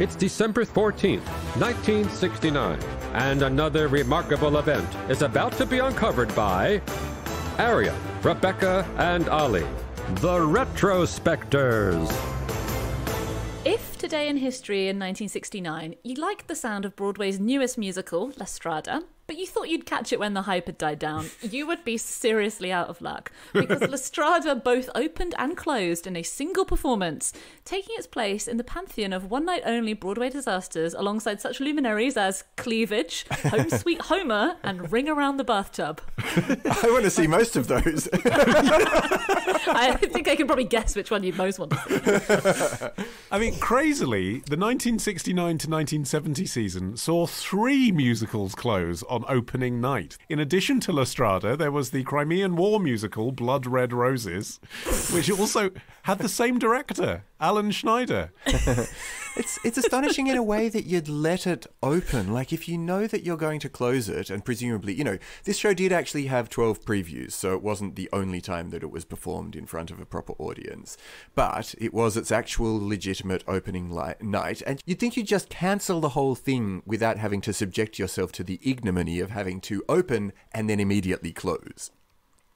It's December 14th, 1969, and another remarkable event is about to be uncovered by Arion, Rebecca, and Olly, the Retrospectors. If today in history in 1969 you liked the sound of Broadway's newest musical, Strada, but you thought you'd catch it when the hype had died down, you would be seriously out of luck, because Strada both opened and closed in a single performance, taking its place in the pantheon of one-night-only Broadway disasters alongside such luminaries as Cleavage, Home Sweet Homer, and Ring Around the Bathtub. I want to see most of those. I think I can probably guess which one you most want to see. I mean, crazily, the 1969 to 1970 season saw 3 musicals close on opening night. In addition to La Strada, there was the Crimean War musical Blood Red Roses, which also had the same director, Alan Schneider. It's astonishing in a way that you'd let it open. Like, if you know that you're going to close it, and presumably, this show did actually have 12 previews, so it wasn't the only time that it was performed in front of a proper audience. But it was its actual legitimate opening night, and you'd think you'd just cancel the whole thing without having to subject yourself to the ignominy of having to open and then immediately close.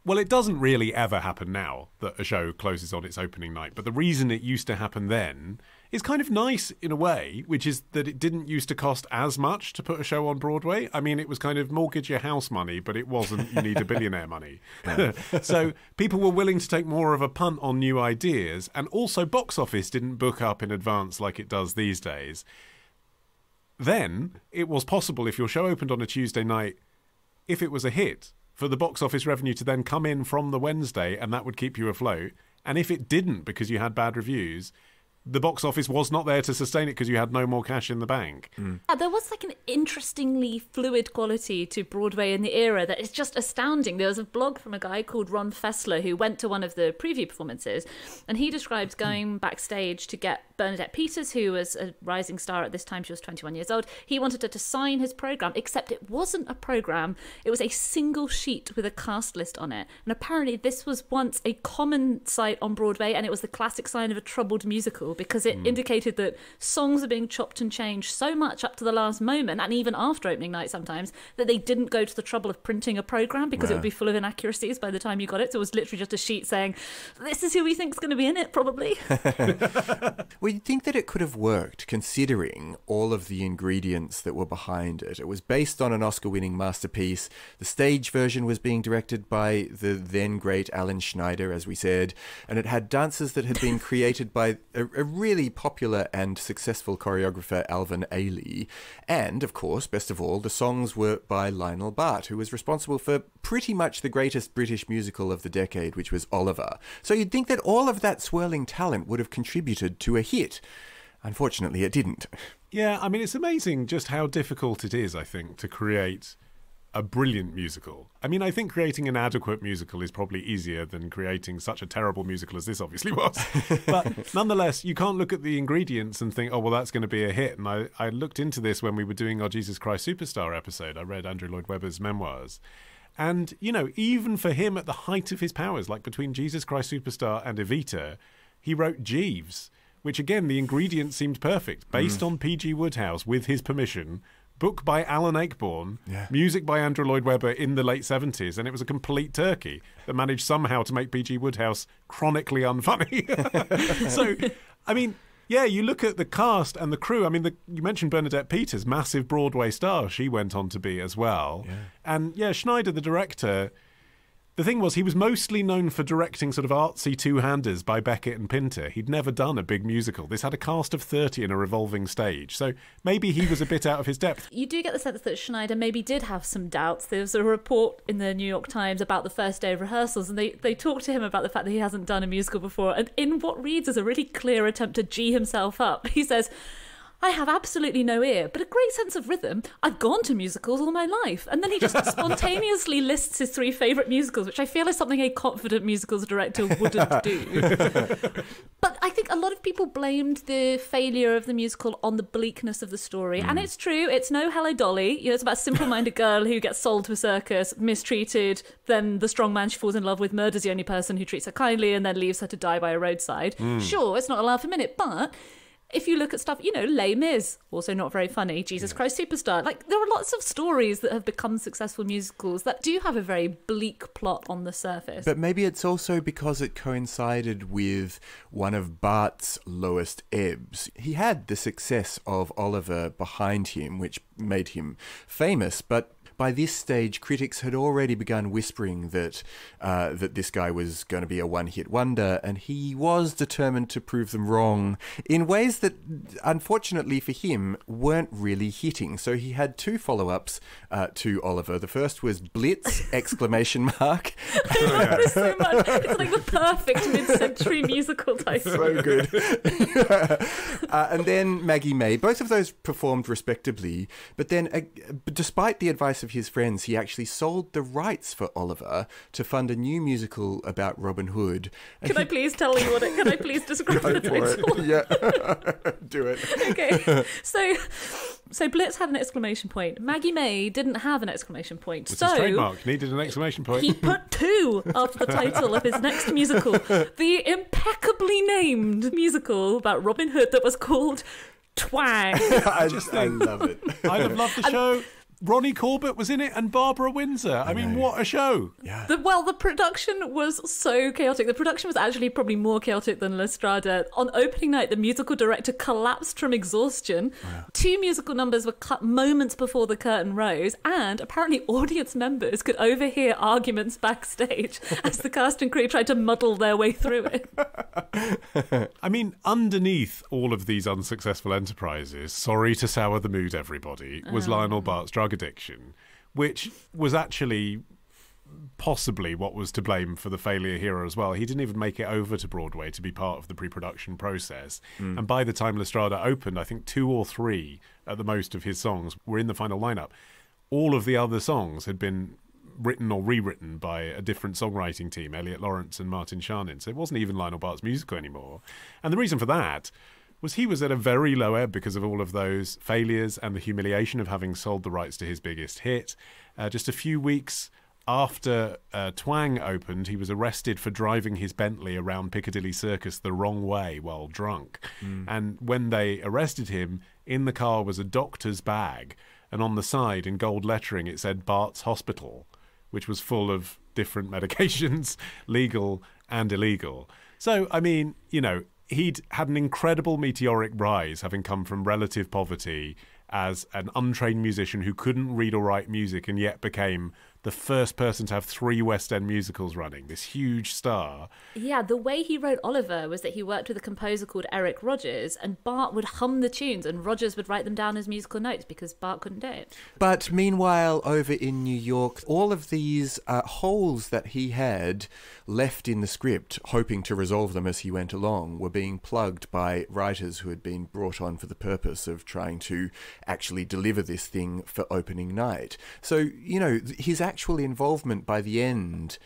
Well, it doesn't really ever happen now that a show closes on its opening night, but the reason it used to happen then is kind of nice in a way, which is that it didn't used to cost as much to put a show on Broadway. I mean, it was kind of mortgage your house money, but it wasn't you need a billionaire money. So people were willing to take more of a punt on new ideas, and also box office didn't book up in advance like it does these days. Then it was possible, if your show opened on a Tuesday night, if it was a hit, for the box office revenue to then come in from the Wednesday, and that would keep you afloat. And if it didn't, because you had bad reviews, the box office was not there to sustain it because you had no more cash in the bank. There was like an interestingly fluid quality to Broadway in the era that is just astounding. There was a blog from a guy called Ron Fessler who went to one of the preview performances, and he describes going backstage to get Bernadette Peters, who was a rising star at this time. She was 21 years old. He wanted her to sign his program, except it wasn't a program. It was a single sheet with a cast list on it. And apparently this was once a common sight on Broadway, and it was the classic sign of a troubled musical, because it indicated that songs are being chopped and changed so much up to the last moment, and even after opening night sometimes, that they didn't go to the trouble of printing a program because it would be full of inaccuracies by the time you got it. So it was literally just a sheet saying, this is who we think's going to be in it, probably. Well, you'd think that it could have worked, considering all of the ingredients that were behind it. It was based on an Oscar-winning masterpiece. The stage version was being directed by the then great Alan Schneider, as we said, and it had dances that had been created by a really popular and successful choreographer, Alvin Ailey. And, of course, best of all, the songs were by Lionel Bart, who was responsible for pretty much the greatest British musical of the decade, which was Oliver. So you'd think that all of that swirling talent would have contributed to a hit. Unfortunately, it didn't. Yeah, I mean, it's amazing just how difficult it is, I think, to create a brilliant musical. I mean, I think creating an adequate musical is probably easier than creating such a terrible musical as this obviously was. But nonetheless, you can't look at the ingredients and think, oh, well, that's going to be a hit. And I looked into this when we were doing our Jesus Christ Superstar episode. I read Andrew Lloyd Webber's memoirs. And, even for him at the height of his powers, like between Jesus Christ Superstar and Evita, he wrote Jeeves, which, again, the ingredients seemed perfect. Based on P.G. Wodehouse, with his permission, book by Alan Ayckbourn, music by Andrew Lloyd Webber in the late 70s, and it was a complete turkey that managed somehow to make P.G. Wodehouse chronically unfunny. So, I mean, yeah, you look at the cast and the crew. I mean, you mentioned Bernadette Peters, massive Broadway star she went on to be as well. Yeah. And, Schneider, the director, the thing was, he was mostly known for directing sort of artsy two-handers by Beckett and Pinter. He'd never done a big musical. This had a cast of 30 in a revolving stage. So maybe he was a bit out of his depth. You do get the sense that Schneider maybe did have some doubts. There was a report in the New York Times about the first day of rehearsals, and they talked to him about the fact that he hasn't done a musical before. And in what reads as a really clear attempt to G himself up, he says, I have absolutely no ear, but a great sense of rhythm. I've gone to musicals all my life. And then he just spontaneously lists his 3 favourite musicals, which I feel is something a confident musicals director wouldn't do. But I think a lot of people blamed the failure of the musical on the bleakness of the story. And it's true, it's no Hello Dolly. It's about a simple-minded girl who gets sold to a circus, mistreated, then the strong man she falls in love with murders the only person who treats her kindly and then leaves her to die by a roadside. Sure, it's not a laugh a minute, but If you look at stuff, Les Mis, also not very funny, Jesus Christ Superstar. Like, there are lots of stories that have become successful musicals that do have a very bleak plot on the surface. But maybe it's also because it coincided with one of Bart's lowest ebbs. He had the success of Oliver behind him, which made him famous, but by this stage, critics had already begun whispering that this guy was going to be a one-hit wonder, and he was determined to prove them wrong in ways that, unfortunately for him, weren't really hitting. So he had two follow-ups to Oliver. The first was Blitz! Exclamation mark. I love this so much. It's like the perfect mid-century musical title. So good. And then Maggie May. Both of those performed respectably, but then, despite the advice of his friends, he actually sold the rights for Oliver to fund a new musical about Robin Hood. Can I please tell you what it? Can I please describe the title? Yeah, do it. Okay, so Blitz had an exclamation point. Maggie May didn't have an exclamation point. It's so his trademark. Needed an exclamation point. He put 2 after the title of his next musical, the impeccably named musical about Robin Hood that was called Twang. I love it. I'd have loved the show. Ronnie Corbett was in it and Barbara Windsor. I mean, what a show. Yeah. The production was so chaotic. The production was actually probably more chaotic than La Strada. On opening night, the musical director collapsed from exhaustion. Wow. 2 musical numbers were cut moments before the curtain rose, and apparently audience members could overhear arguments backstage as the cast and crew tried to muddle their way through it. I mean, underneath all of these unsuccessful enterprises, sorry to sour the mood, everybody, was Lionel Bart's drug addiction, which was actually possibly what was to blame for the failure here as well. He didn't even make it over to Broadway to be part of the pre-production process. And by the time La Strada opened, I think 2 or 3 at the most of his songs were in the final lineup. All of the other songs had been written or rewritten by a different songwriting team, Elliot Lawrence and Martin Sharnin. So it wasn't even Lionel Bart's musical anymore. And the reason for that was he was at a very low ebb because of all of those failures and the humiliation of having sold the rights to his biggest hit. Just a few weeks after Twang opened, he was arrested for driving his Bentley around Piccadilly Circus the wrong way while drunk. And when they arrested him, in the car was a doctor's bag, and on the side, in gold lettering, it said Bart's Hospital, which was full of different medications, legal and illegal. So, I mean, he'd had an incredible meteoric rise, having come from relative poverty as an untrained musician who couldn't read or write music, and yet became the first person to have 3 West End musicals running, this huge star. Yeah, the way he wrote Oliver was that he worked with a composer called Eric Rodgers, and Bart would hum the tunes and Rodgers would write them down as musical notes because Bart couldn't do it. But meanwhile, over in New York, all of these holes that he had left in the script, hoping to resolve them as he went along, were being plugged by writers who had been brought on for the purpose of trying to actually deliver this thing for opening night. So, his actual involvement by the end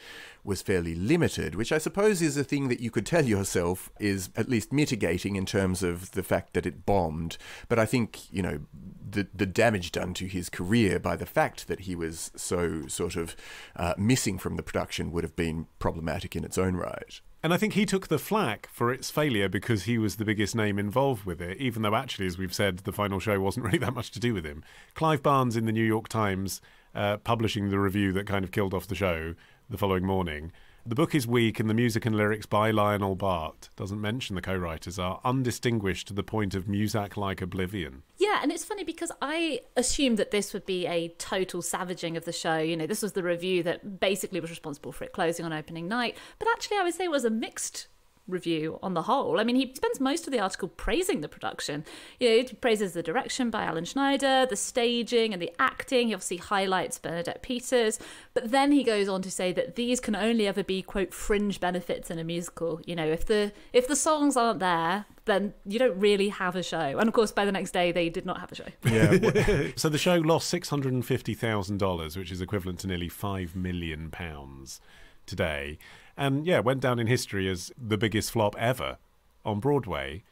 was fairly limited, which I suppose is a thing that you could tell yourself is at least mitigating in terms of the fact that it bombed. But I think, the damage done to his career by the fact that he was so sort of missing from the production would have been problematic in its own right. And I think he took the flak for its failure because he was the biggest name involved with it, even though actually, as we've said, the final show wasn't really that much to do with him. Clive Barnes in the New York Times, publishing the review that kind of killed off the show the following morning. The book is weak and the music and lyrics by Lionel Bart, doesn't mention the co-writers, are undistinguished to the point of Muzak-like oblivion. Yeah, and it's funny because I assumed that this would be a total savaging of the show. This was the review that basically was responsible for it closing on opening night. But actually, I would say it was a mixed review on the whole. I mean, he spends most of the article praising the production. He praises the direction by Alan Schneider, the staging and the acting. He obviously highlights Bernadette Peters, but then he goes on to say that these can only ever be, quote, fringe benefits in a musical. If the songs aren't there, then you don't really have a show. And of course, by the next day, they did not have a show. Yeah. So the show lost $650,000, which is equivalent to nearly £5 million today. And went down in history as the biggest flop ever on Broadway,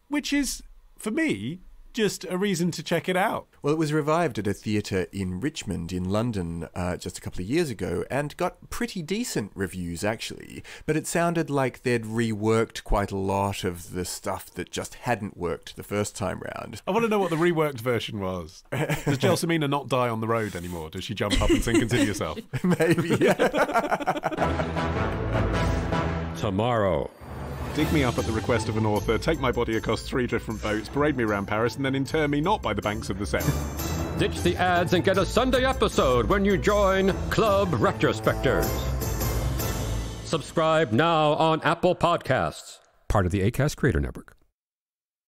which is, for me, just a reason to check it out. Well, it was revived at a theatre in Richmond in London just a couple of years ago and got pretty decent reviews, actually. But it sounded like they'd reworked quite a lot of the stuff that just hadn't worked the first time round. I want to know what the reworked version was. Does Gelsomina not die on the road anymore? Does she jump up and sing Consider Yourself? Maybe, yeah. Tomorrow. Dig me up at the request of an author, take my body across 3 different boats, parade me around Paris, and then inter me not by the banks of the Seine. Ditch the ads and get a Sunday episode when you join Club Retrospectors. Subscribe now on Apple Podcasts, part of the Acast Creator Network.